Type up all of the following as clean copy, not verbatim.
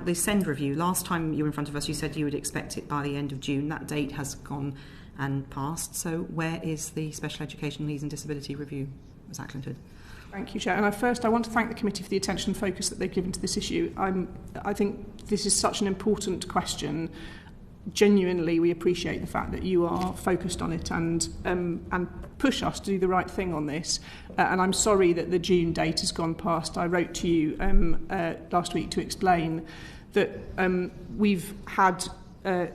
the SEND review. Last time you were in front of us, you said you would expect it by the end of June. That date has gone and passed. So where is the Special Education Needs and Disability Review, Ms Acklandford? Thank you, Chair. And first, I want to thank the committee for the attention and focus that they've given to this issue. I think this is such an important question. Genuinely, we appreciate the fact that you are focused on it and push us to do the right thing on this. And I'm sorry that the June date has gone past. I wrote to you last week to explain that we've had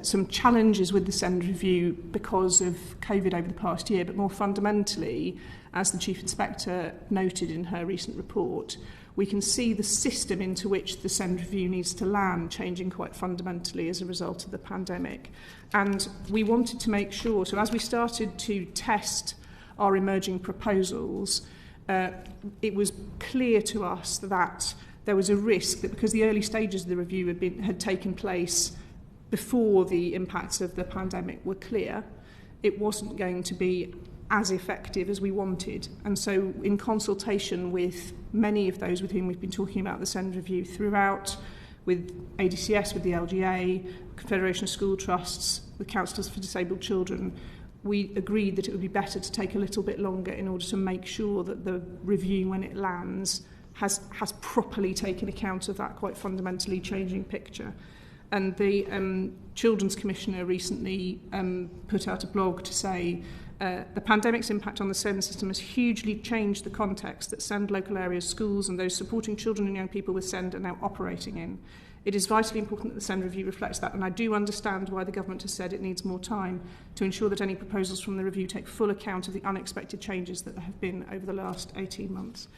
some challenges with the SEND review because of COVID over the past year, but more fundamentally, as the Chief Inspector noted in her recent report, we can see the system into which the SEND review needs to land changing quite fundamentally as a result of the pandemic. And we wanted to make sure, so as we started to test our emerging proposals, it was clear to us that there was a risk that because the early stages of the review had taken place before the impacts of the pandemic were clear, it wasn't going to be as effective as we wanted. And so in consultation with many of those with whom we've been talking about the SEND review throughout, with ADCS, with the LGA, Confederation of School Trusts, the Counsellors for Disabled Children, we agreed that it would be better to take a little bit longer in order to make sure that the review, when it lands, has properly taken account of that quite fundamentally changing picture. And the Children's Commissioner recently put out a blog to say the pandemic's impact on the SEND system has hugely changed the context that SEND local areas, schools and those supporting children and young people with SEND are now operating in. It is vitally important that the SEND review reflects that, and I do understand why the government has said it needs more time to ensure that any proposals from the review take full account of the unexpected changes that there have been over the last 18 months.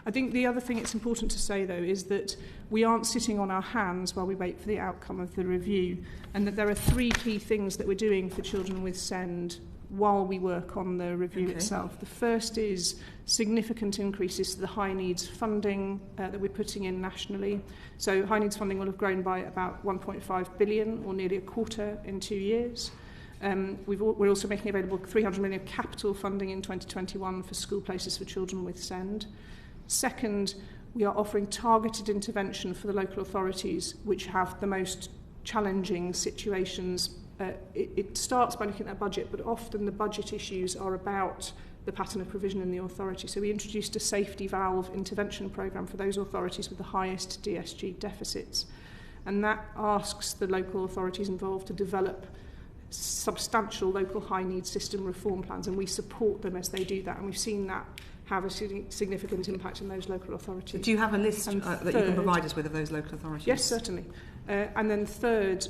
I think the other thing it's important to say, though, is that we aren't sitting on our hands while we wait for the outcome of the review, and that there are three key things that we're doing for children with SEND while we work on the review itself. The first is significant increases to the high needs funding that we're putting in nationally. So high needs funding will have grown by about 1.5 billion, or nearly a quarter in 2 years. We're also making available 300 million of capital funding in 2021 for school places for children with SEND. Second, we are offering targeted intervention for the local authorities which have the most challenging situations. It starts by looking at their budget, but often the budget issues are about the pattern of provision in the authority. So we introduced a safety valve intervention programme for those authorities with the highest DSG deficits. And that asks the local authorities involved to develop substantial local high needs system reform plans, and we support them as they do that. And we've seen that have a significant impact on those local authorities. Do you have a list that you can provide us with of those local authorities? Yes, certainly. And then third,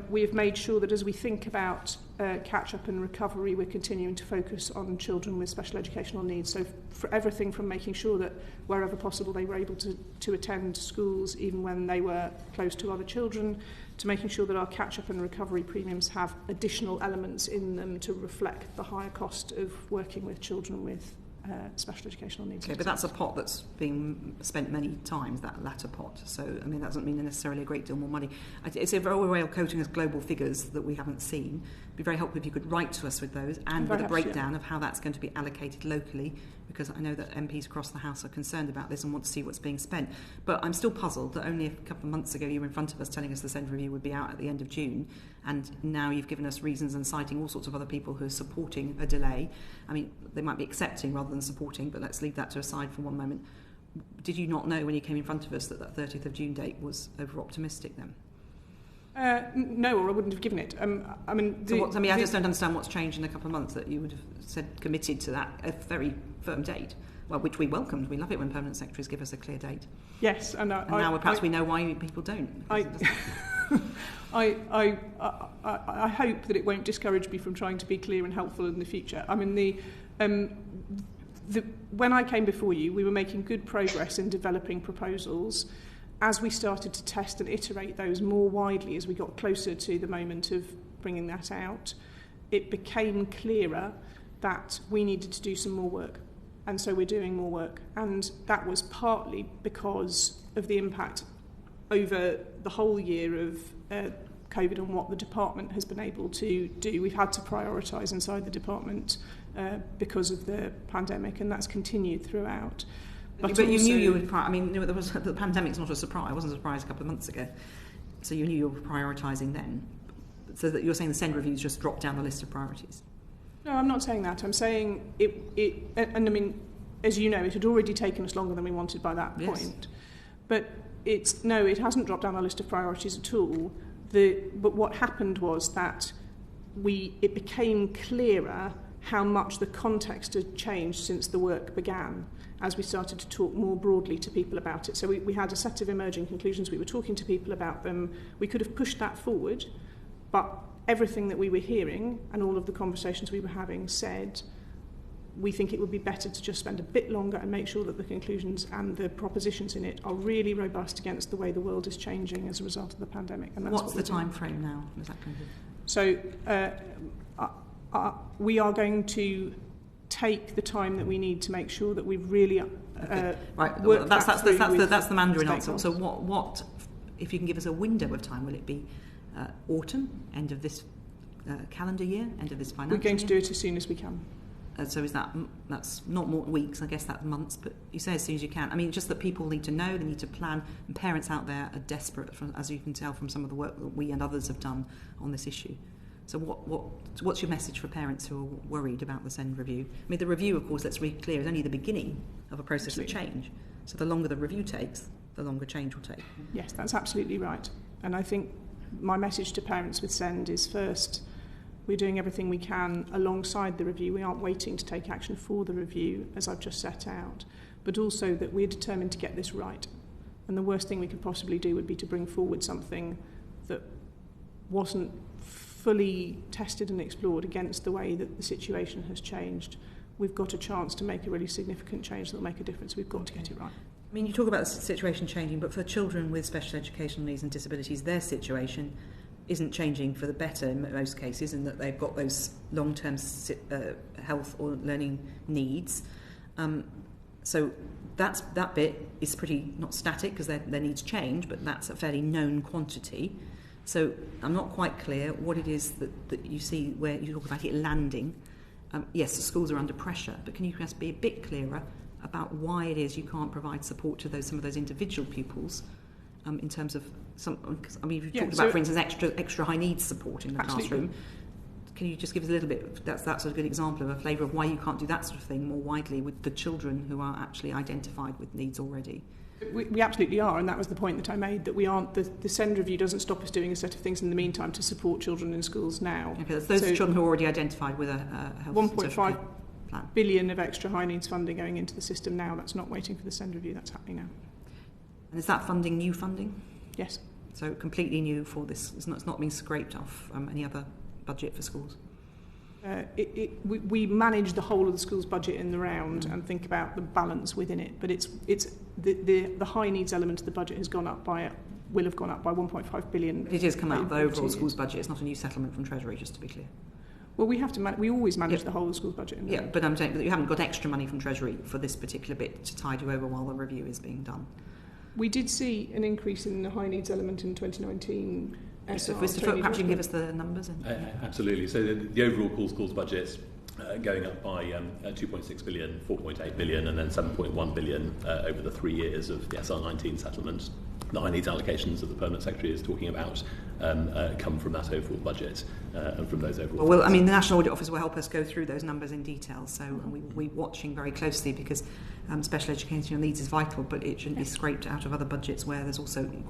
we have made sure that as we think about catch-up and recovery, we're continuing to focus on children with special educational needs. So for everything from making sure that wherever possible they were able to attend schools even when they were close to other children, to making sure that our catch-up and recovery premiums have additional elements in them to reflect the higher cost of working with children with special educational needs. Okay, but that's a pot that's been spent many times, that latter pot. So, I mean, that doesn't mean necessarily a great deal more money. It's a very way of quoting us global figures that we haven't seen. It'd be very helpful if you could write to us with those and with a breakdown of how that's going to be allocated locally, because I know that MPs across the House are concerned about this and want to see what's being spent. But I'm still puzzled that only a couple of months ago you were in front of us telling us the SEND review would be out at the end of June, and now you've given us reasons and citing all sorts of other people who are supporting a delay. I mean, they might be accepting rather than supporting, but let's leave that to aside for one moment. Did you not know when you came in front of us that that 30th of June date was over-optimistic then? No, or I wouldn't have given it. I just don't understand what's changed in a couple of months that you would have said committed to that, a very firm date, well, which we welcomed. We love it when permanent secretaries give us a clear date. Yes, and now perhaps we know why people don't. I hope that it won't discourage me from trying to be clear and helpful in the future. I mean, when I came before you, we were making good progress in developing proposals. As we started to test and iterate those more widely as we got closer to the moment of bringing that out, it became clearer that we needed to do some more work. And so we're doing more work. And that was partly because of the impact over the whole year of COVID and what the department has been able to do. We've had to prioritise inside the department because of the pandemic, and that's continued throughout. But you knew you would. I mean, the pandemic's not a surprise. I wasn't surprised a couple of months ago. So you knew you were prioritising then. So that you're saying the SEND reviews just dropped down the list of priorities? No, I'm not saying that. I'm saying and I mean, as you know, it had already taken us longer than we wanted by that point. But it hasn't dropped down the list of priorities at all. But what happened was that it became clearer how much the context had changed since the work began, as we started to talk more broadly to people about it. So we had a set of emerging conclusions. We were talking to people about them. We could have pushed that forward, but everything that we were hearing and all of the conversations we were having said, we think it would be better to just spend a bit longer and make sure that the conclusions and the propositions in it are really robust against the way the world is changing as a result of the pandemic. And that's what's the time frame now? Is that going to be? So we are going to take the time that we need to make sure that we've really right. Well, that's the Mandarin answer. So what if you can give us a window of time? Will it be autumn, end of this calendar year, end of this financial year? We're going to do it as soon as we can. So that's not more weeks, I guess that's months, but you say as soon as you can. I mean, just that people need to know, they need to plan, and parents out there are desperate, as you can tell from some of the work that we and others have done on this issue. So what's your message for parents who are worried about the SEND review? I mean, the review, of course, let's be clear, is only the beginning of a process of change. So the longer the review takes, the longer change will take. Yes, that's absolutely right. And I think my message to parents with SEND is, first, we're doing everything we can alongside the review. We aren't waiting to take action for the review, as I've just set out, but also that we're determined to get this right. And the worst thing we could possibly do would be to bring forward something that wasn't fully tested and explored against the way that the situation has changed. We've got a chance to make a really significant change that will make a difference. We've got to get it right. I mean, you talk about the situation changing, but for children with special educational needs and disabilities, their situation isn't changing for the better in most cases, in that they've got those long-term health or learning needs. So that bit is pretty not static because their needs change, but that's a fairly known quantity. So I'm not quite clear what it is that you see where you talk about it landing. Yes, the schools are under pressure, but can you just be a bit clearer about why it is you can't provide support to some of those individual pupils in terms of you've talked about, for instance, extra high needs support in the classroom. Can you just give us a little bit? That's a good example of a flavour of why you can't do that sort of thing more widely with the children who are actually identified with needs already. We absolutely are, and that was the point that I made, that we aren't. The SEND review doesn't stop us doing a set of things in the meantime to support children in schools now. Okay, that's those children who are already identified with a health 1.5 billion of extra high needs funding going into the system now. That's not waiting for the SEND review. That's happening now. And is that funding new funding? Yes. So completely new for this. It's not being scraped off any other budget for schools. We manage the whole of the school's budget in the round and think about the balance within it. But it's the high needs element of the budget will have gone up by 1.5 billion. It has come out of the overall school's budget. It's not a new settlement from Treasury, just to be clear. Well, we always manage the whole of the school's budget. But I'm saying that you haven't got extra money from Treasury for this particular bit to tide you over while the review is being done. We did see an increase in the high needs element in 2019. So Mr. Foote, perhaps you can give us the numbers. Absolutely. So the overall core schools budget going up by 2.6 billion, 4.8 billion, and then 7.1 billion over the 3 years of the SR19 settlement. The high needs allocations that the Permanent Secretary is talking about come from that overall budget and from those overall. Well, I mean, the National Audit Office will help us go through those numbers in detail. So we're watching very closely because special educational needs is vital, but it shouldn't be scraped out of other budgets where there's also great